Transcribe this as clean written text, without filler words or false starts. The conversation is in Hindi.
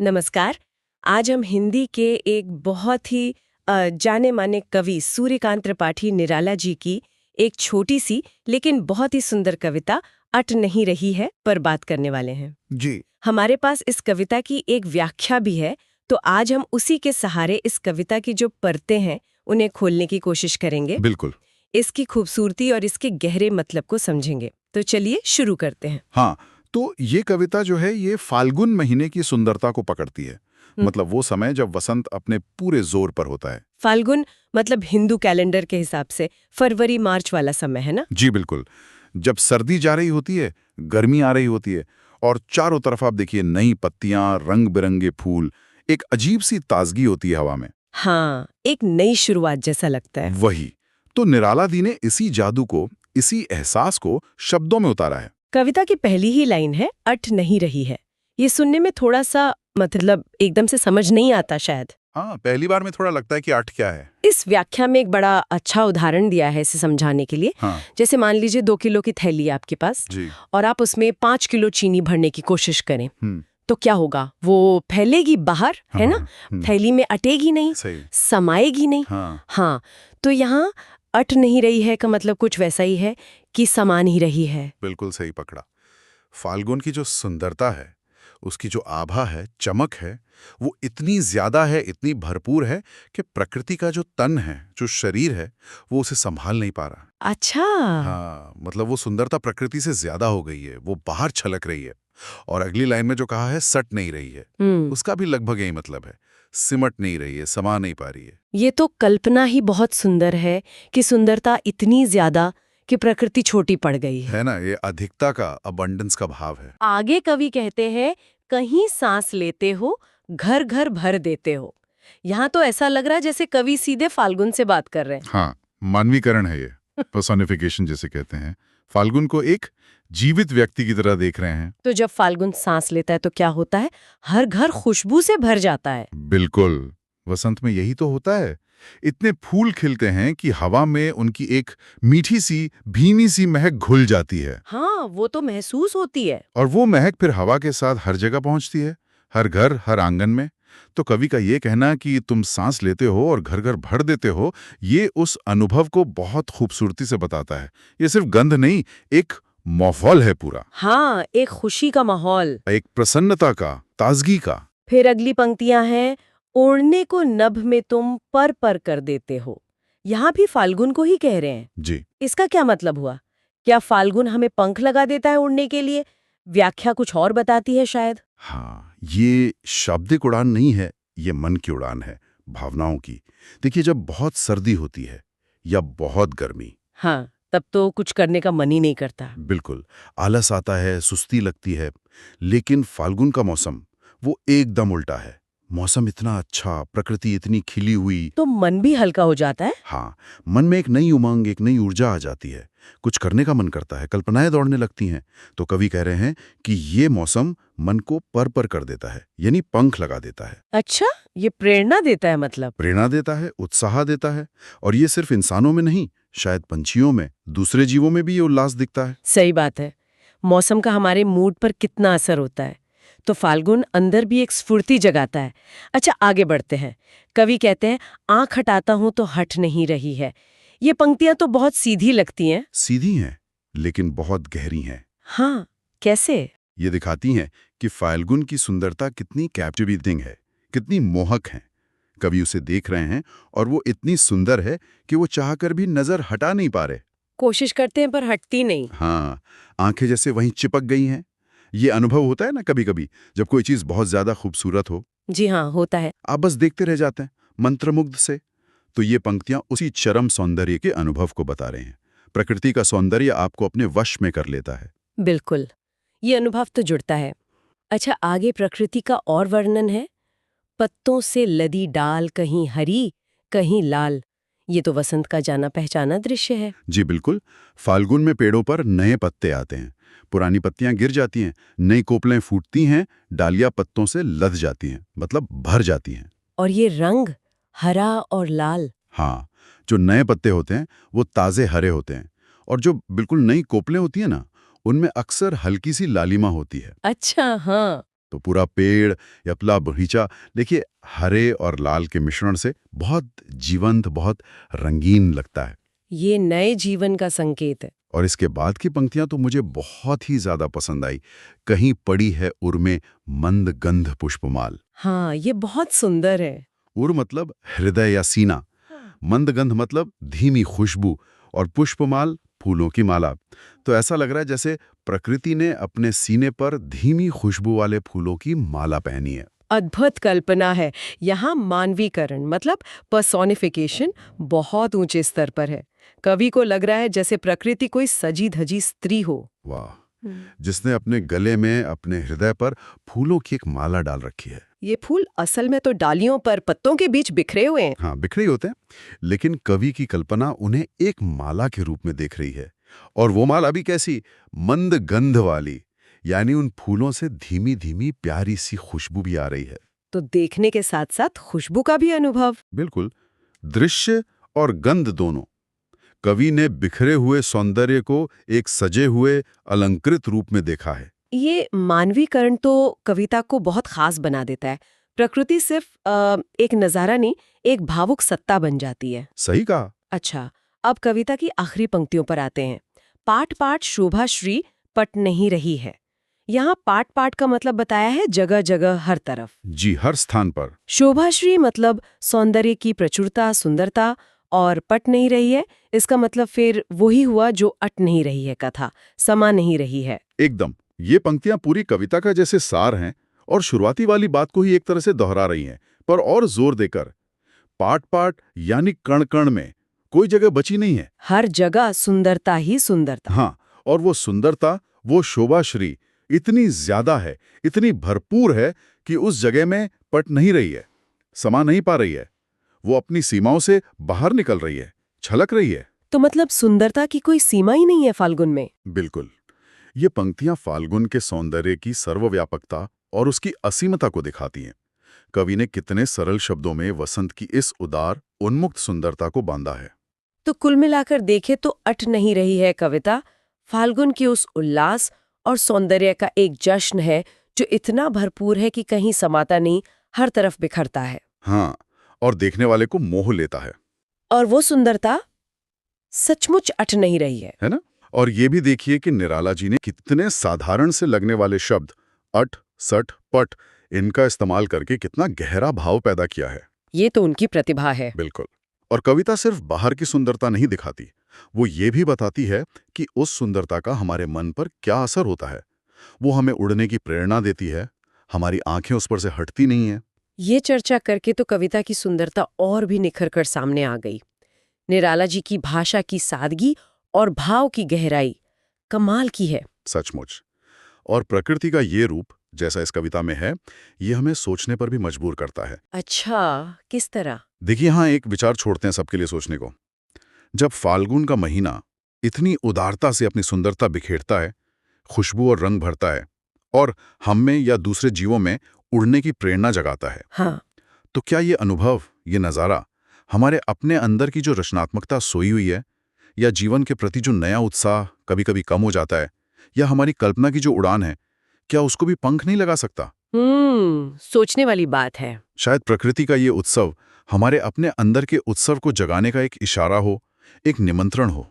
नमस्कार। आज हम हिंदी के एक बहुत ही जाने माने कवि सूर्यकांत त्रिपाठी निराला जी की एक छोटी सी लेकिन बहुत ही सुंदर कविता अट नहीं रही है पर बात करने वाले हैं। जी। हमारे पास इस कविता की एक व्याख्या भी है, तो आज हम उसी के सहारे इस कविता की जो परतें हैं उन्हें खोलने की कोशिश करेंगे। बिल्कुल। इसकी खूबसूरती और इसके गहरे मतलब को समझेंगे। तो चलिए शुरू करते हैं। हाँ, तो ये कविता जो है ये फाल्गुन महीने की सुंदरता को पकड़ती है। मतलब वो समय जब वसंत अपने पूरे जोर पर होता है। फाल्गुन मतलब हिंदू कैलेंडर के हिसाब से फरवरी मार्च वाला समय है ना? जी बिल्कुल। जब सर्दी जा रही होती है, गर्मी आ रही होती है और चारों तरफ आप देखिए नई पत्तियां, रंग बिरंगे फूल, एक अजीब सी ताजगी होती है हवा में। हाँ, एक नई शुरुआत जैसा लगता है। वही। तो निराला दी ने इसी जादू को, इसी एहसास को शब्दों में उतारा है। कविता की पहली ही लाइन है, अट नहीं रही है। ये सुनने में थोड़ा सा मतलब एकदम से समझ नहीं आता शायद। हाँ, पहली बार में थोड़ा लगता है कि आठ क्या है। इस व्याख्या में एक बड़ा अच्छा उदाहरण दिया है इसे समझाने के लिए। हाँ। जैसे मान लीजिए 2 किलो की थैली है आपके पास जी। और आप उसमें 5 किलो चीनी भरने की कोशिश करें, हम्म। तो क्या होगा? वो फैलेगी बाहर, है ना? थैली में अटेगी नहीं, सही। समाएगी नहीं। हाँ, तो यहाँ अट नहीं रही है का मतलब कुछ वैसा ही है कि समा नहीं रही है। बिल्कुल सही पकड़ा। फाल्गुन की जो सुंदरता है, उसकी जो आभा है, चमक है, वो इतनी ज्यादा है, इतनी भरपूर है कि प्रकृति का जो तन है, जो शरीर है, वो उसे संभाल नहीं पा रहा। अच्छा। हाँ, मतलब वो सुंदरता प्रकृति से ज्यादा हो गई है, वो बाहर छलक रही है। और अगली लाइन में जो कहा है सट नहीं रही है, उसका भी लगभग यही मतलब है। सिमट नहीं रही है, समा नहीं पा रही है। ये तो कल्पना ही बहुत सुंदर है कि सुंदरता इतनी ज्यादा कि प्रकृति छोटी पड़ गई है। है ना, ये अधिकता का, अबंडेंस का भाव है। आगे कवि कहते हैं, कहीं सांस लेते हो, घर घर भर देते हो। यहाँ तो ऐसा लग रहा है जैसे कवि सीधे फाल्गुन से बात कर रहे हैं। हाँ, मानवीकरण है ये, पर्सोनिफिकेशन जिसे कहते हैं। फाल्गुन को एक जीवित व्यक्ति की तरह देख रहे हैं। तो जब फाल्गुन सांस लेता है तो क्या होता है? हर घर खुशबू से भर जाता है। बिल्कुल, वसंत में यही तो होता है। इतने फूल खिलते हैं कि हवा में उनकी एक मीठी सी, भीनी सी महक घुल जाती है। हाँ, वो तो महसूस होती है। और वो महक फिर हवा के साथ हर जगह पहुंचती है, हर घर, हर आंगन में। तो कवि का ये कहना कि तुम सांस लेते हो और घर घर भर देते हो, ये उस अनुभव को बहुत खूबसूरती से बताता है। ये सिर्फ गंध नहीं, एक माहौल है पूरा। हाँ, एक खुशी का माहौल। एक प्रसन्नता का, ताजगी का। फिर अगली पंक्तियां हैं, ओढ़ने को नभ में तुम पर कर देते हो। यहाँ भी फाल्गुन को ही कह रहे हैं। जी। इसका क्या मतलब हुआ? क्या फाल्गुन हमें पंख लगा देता है उड़ने के लिए? व्याख्या कुछ और बताती है शायद। हाँ, ये शाब्दिक उड़ान नहीं है, ये मन की उड़ान है, भावनाओं की। देखिए, जब बहुत सर्दी होती है या बहुत गर्मी, हाँ, तब तो कुछ करने का मन ही नहीं करता। बिल्कुल, आलस आता है, सुस्ती लगती है। लेकिन फाल्गुन का मौसम, वो एकदम उल्टा है। मौसम इतना अच्छा, प्रकृति इतनी खिली हुई। तो मन भी हल्का हो जाता है। हाँ, मन में एक नई उमंग, एक नई ऊर्जा आ जाती है। कुछ करने का मन करता है, कल्पनाएं दौड़ने लगती हैं। तो कवि कह रहे हैं कि ये मौसम मन को पर कर देता है, यानी पंख लगा देता है। अच्छा, ये प्रेरणा देता है मतलब। प्रेरणा देता है, उत्साह देता है। और ये सिर्फ इंसानों में नहीं, शायद पंछियों में, दूसरे जीवों में भी ये उल्लास दिखता है। सही बात है। मौसम का हमारे मूड पर कितना असर होता है। तो फाल्गुन अंदर भी एक स्फूर्ति जगाता है। अच्छा, आगे बढ़ते हैं। कवि कहते हैं, आंख हटाता हूं तो हट नहीं रही है। ये पंक्तियां तो बहुत सीधी लगती हैं। सीधी हैं, लेकिन बहुत गहरी हैं। हाँ, कैसे? ये दिखाती हैं कि फाल्गुन की सुंदरता कितनी कैप्टिवेटिंग है, कितनी मोहक है। कवि उसे देख रहे हैं और वो इतनी सुंदर है कि वो चाहकर भी नजर हटा नहीं पा रहे। कोशिश करते हैं पर हटती नहीं। हाँ, आंखें जैसे वहीं चिपक गई हैं। ये अनुभव होता है ना कभी कभी, जब कोई चीज बहुत ज्यादा खूबसूरत हो, जी हाँ, होता है। आप बस देखते रह जाते हैं, मंत्रमुग्ध से। तो ये पंक्तियां उसी चरम सौंदर्य के अनुभव को बता रहे हैं। प्रकृति का सौंदर्य आपको अपने वश में कर लेता है। बिल्कुल, ये अनुभव तो जुड़ता है। अच्छा, आगे प्रकृति का और वर्णन है। पत्तों से लदी डाल कहीं हरी, कहीं लाल। ये तो वसंत का जाना पहचाना दृश्य है। जी बिल्कुल। फाल्गुन में पेड़ों पर नए पत्ते आते हैं, पुरानी पत्तियां गिर जाती हैं, नई कोपलें फूटती हैं, डालियां पत्तों से लद जाती हैं, मतलब भर जाती हैं। और ये रंग, हरा और लाल। हाँ, जो नए पत्ते होते हैं वो ताजे हरे होते हैं, और जो बिल्कुल नई कोपलें होती हैं ना, उनमें अक्सर हल्की सी लालिमा होती है। अच्छा, हाँ। तो पूरा पेड़ या पूरा बगीचा देखिए हरे और लाल के मिश्रण से बहुत जीवंत, बहुत रंगीन लगता है। ये नए जीवन का संकेत है। और इसके बाद की पंक्तियां तो मुझे बहुत ही ज्यादा पसंद आई। कहीं पड़ी है उर में मंद गंध पुष्पमाल। हाँ, ये बहुत सुंदर है। उर मतलब हृदय या सीना, मंद गंध मतलब धीमी खुशबू, और पुष्पमाल फूलों की माला। तो ऐसा लग रहा है जैसे प्रकृति ने अपने सीने पर धीमी खुशबू वाले फूलों की माला पहनी है। अद्भुत कल्पना है। यहाँ मानवीकरण मतलब पर्सोनिफिकेशन बहुत ऊंचे स्तर पर है। कवि को लग रहा है जैसे प्रकृति कोई सजी धजी स्त्री हो। वाह, जिसने अपने गले में, अपने हृदय पर फूलों की एक माला डाल रखी है। ये फूल असल में तो डालियों पर पत्तों के बीच बिखरे हुए हैं। हाँ, बिखरे ही होते हैं, लेकिन कवि की कल्पना उन्हें एक माला के रूप में देख रही है। और वो माला भी कैसी? मंद गंध वाली, यानी उन फूलों से धीमी धीमी प्यारी सी खुशबू भी आ रही है। तो देखने के साथ साथ खुशबू का भी अनुभव। बिल्कुल, दृश्य और गंध दोनों। कवि ने बिखरे हुए सौंदर्य को एक सजे हुए अलंकृत रूप में देखा है। ये मानवीकरण तो कविता को बहुत खास बना देता है। प्रकृति सिर्फ एक नजारा नहीं, एक भावुक सत्ता बन जाती है। सही कहा। अच्छा, अब कविता की आखिरी पंक्तियों पर आते हैं। पाठ पाठ शोभा श्री पट नहीं रही है। यहाँ पाठ पाठ का मतलब बताया है जगह जगह हर तरफ। जी, हर स्थान पर। शोभाश्री मतलब सौंदर्य की प्रचुरता, सुंदरता, और पट नहीं रही है, इसका मतलब फिर वही हुआ जो अट नहीं रही है कथा, समा नहीं रही है। एकदम, ये पंक्तियां पूरी कविता का जैसे सार हैं और शुरुआती वाली बात को ही एक तरह से दोहरा रही हैं, पर और जोर देकर। पाठ पाठ यानी कण कण में कोई जगह बची नहीं है। हर जगह सुंदरता ही सुंदरता। हाँ, और वो सुंदरता, वो शोभाश्री इतनी ज्यादा है, इतनी भरपूर है कि उस जगह में पट नहीं रही है, समा नहीं पा रही है। वो अपनी सीमाओं से बाहर निकल रही है, छलक रही है। तो मतलब सुंदरता की कोई सीमा ही नहीं है फाल्गुन में। बिल्कुल। ये पंक्तियां फाल्गुन के सौंदर्य की सर्वव्यापकता और उसकी असीमता को दिखाती हैं। कवि ने कितने सरल शब्दों में वसंत की इस उदार, उन्मुक्त सुंदरता को बांधा है। तो कुल मिलाकर देखे तो अट नहीं रही है कविता फाल्गुन की उस उल्लास और सौंदर्य का एक जश्न है जो इतना भरपूर है कि कहीं समाता नहीं, हर तरफ बिखरता है। हाँ, और देखने वाले को मोह लेता है। और वो सुंदरता सचमुच अट नहीं रही है ना? और ये भी देखिए कि निराला जी ने कितने साधारण से लगने वाले शब्द अट, सट, पट, इनका इस्तेमाल करके कितना गहरा भाव पैदा किया है। ये तो उनकी प्रतिभा है। बिल्कुल। और कविता सिर्फ बाहर की सुंदरता नहीं दिखाती, वो ये भी बताती है कि उस सुंदरता का हमारे मन पर क्या असर होता है। वो हमें उड़ने की प्रेरणा देती है, हमारी आंखें उस पर से हटती नहीं है। ये चर्चा करके तो कविता की सुंदरता और भी निखर कर सामने आ गई। निराला जी की भाषा की सादगी और भाव की गहराई कमाल की है। सचमुच। और प्रकृति का ये रूप, जैसा इस कविता में है, ये हमें सोचने पर भी मजबूर करता है। अच्छा, किस तरह? देखिए, यहाँ एक विचार छोड़ते हैं सबके लिए सोचने को। जब फाल्गुन का महीना इतनी उदारता से अपनी सुंदरता बिखेरता है, खुशबू और रंग भरता है, और हम में या दूसरे जीवों में उड़ने की प्रेरणा जगाता है, हाँ, तो क्या ये अनुभव, ये नज़ारा हमारे अपने अंदर की जो रचनात्मकता सोई हुई है, या जीवन के प्रति जो नया उत्साह कभी कभी कम हो जाता है, या हमारी कल्पना की जो उड़ान है, क्या उसको भी पंख नहीं लगा सकता? सोचने वाली बात है। शायद प्रकृति का ये उत्सव हमारे अपने अंदर के उत्सव को जगाने का एक इशारा हो, एक निमंत्रण हो।